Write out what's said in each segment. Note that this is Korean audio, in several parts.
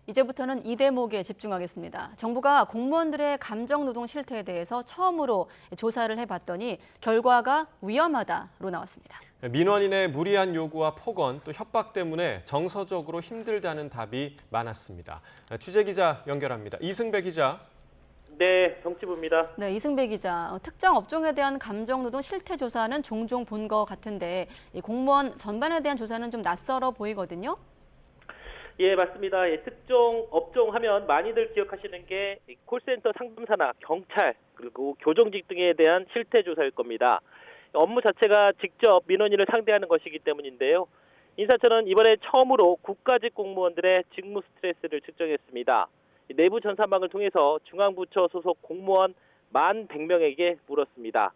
이제부터는 이 대목에 집중하겠습니다. 정부가 공무원들의 감정노동 실태에 대해서 처음으로 조사를 해봤더니 결과가 위험하다로 나왔습니다. 민원인의 무리한 요구와 폭언, 또 협박 때문에 정서적으로 힘들다는 답이 많았습니다. 취재기자 연결합니다. 이승배 기자. 네, 정치부입니다. 네, 이승배 기자. 특정 업종에 대한 감정노동 실태 조사는 종종 본 것 같은데 이 공무원 전반에 대한 조사는 좀 낯설어 보이거든요. 예, 맞습니다. 예, 특정 업종 하면 많이들 기억하시는 게 콜센터 상담사나 경찰 그리고 교정직 등에 대한 실태 조사일 겁니다. 업무 자체가 직접 민원인을 상대하는 것이기 때문인데요. 인사처는 이번에 처음으로 국가직 공무원들의 직무 스트레스를 측정했습니다. 내부 전산망을 통해서 중앙부처 소속 공무원 1,100명에게 물었습니다.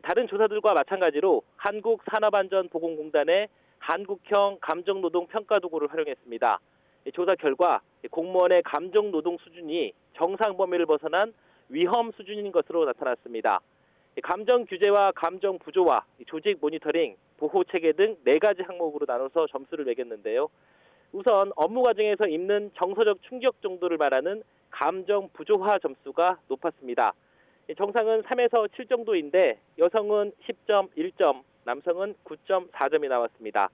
다른 조사들과 마찬가지로 한국산업안전보건공단의 한국형 감정노동 평가 도구를 활용했습니다. 조사 결과 공무원의 감정노동 수준이 정상 범위를 벗어난 위험 수준인 것으로 나타났습니다. 감정 규제와 감정 부조화, 조직 모니터링, 보호 체계 등 4가지 항목으로 나눠서 점수를 매겼는데요. 우선 업무 과정에서 입는 정서적 충격 정도를 말하는 감정 부조화 점수가 높았습니다. 정상은 3에서 7 정도인데 여성은 10.1점, 남성은 9.4점이 나왔습니다.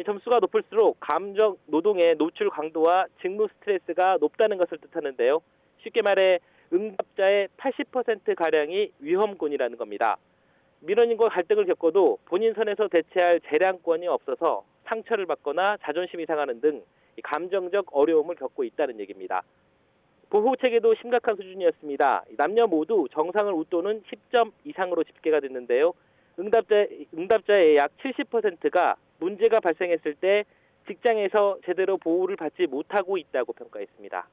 점수가 높을수록 감정 노동의 노출 강도와 직무 스트레스가 높다는 것을 뜻하는데요. 쉽게 말해 응답자의 80%가량이 위험군이라는 겁니다. 민원인과 갈등을 겪어도 본인 선에서 대체할 재량권이 없어서 상처를 받거나 자존심이 상하는 등 감정적 어려움을 겪고 있다는 얘기입니다. 보호 체계도 심각한 수준이었습니다. 남녀 모두 정상을 웃도는 10점 이상으로 집계가 됐는데요. 응답자의 약 70%가 문제가 발생했을 때 직장에서 제대로 보호를 받지 못하고 있다고 평가했습니다.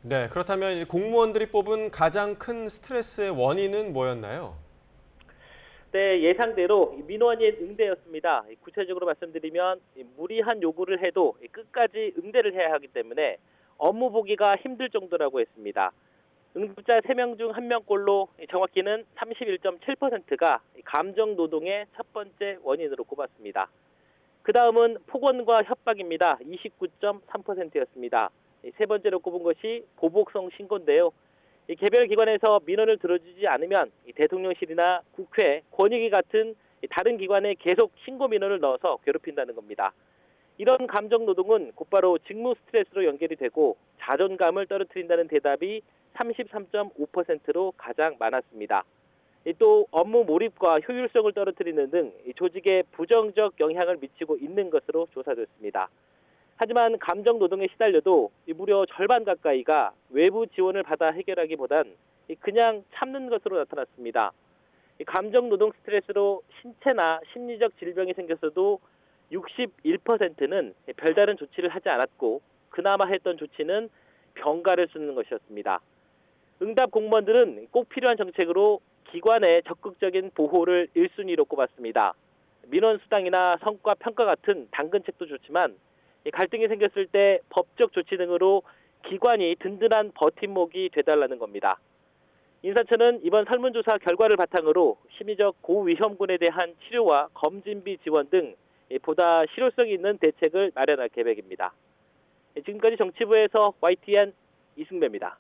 네, 그렇다면 공무원들이 뽑은 가장 큰 스트레스의 원인은 뭐였나요? 네, 예상대로 민원인 응대였습니다. 구체적으로 말씀드리면 무리한 요구를 해도 끝까지 응대를 해야 하기 때문에 업무 보기가 힘들 정도라고 했습니다. 응답자 3명 중 1명꼴로 정확히는 31.7%가 감정노동의 첫 번째 원인으로 꼽았습니다. 그 다음은 폭언과 협박입니다. 29.3%였습니다. 세 번째로 꼽은 것이 보복성 신고인데요. 개별 기관에서 민원을 들어주지 않으면 대통령실이나 국회, 권익위 같은 다른 기관에 계속 신고 민원을 넣어서 괴롭힌다는 겁니다. 이런 감정노동은 곧바로 직무 스트레스로 연결이 되고 자존감을 떨어뜨린다는 대답이 33.5%로 가장 많았습니다. 또 업무 몰입과 효율성을 떨어뜨리는 등 조직에 부정적 영향을 미치고 있는 것으로 조사됐습니다. 하지만 감정노동에 시달려도 무려 절반 가까이가 외부 지원을 받아 해결하기보단 그냥 참는 것으로 나타났습니다. 감정노동 스트레스로 신체나 심리적 질병이 생겼어도 61%는 별다른 조치를 하지 않았고 그나마 했던 조치는 병가를 쓰는 것이었습니다. 응답 공무원들은 꼭 필요한 정책으로 기관의 적극적인 보호를 1순위로 꼽았습니다. 민원 수당이나 성과 평가 같은 당근책도 좋지만 갈등이 생겼을 때 법적 조치 등으로 기관이 든든한 버팀목이 되달라는 겁니다. 인사처는 이번 설문조사 결과를 바탕으로 심리적 고위험군에 대한 치료와 검진비 지원 등 보다 실효성 있는 대책을 마련할 계획입니다. 지금까지 정치부에서 YTN 이승배입니다.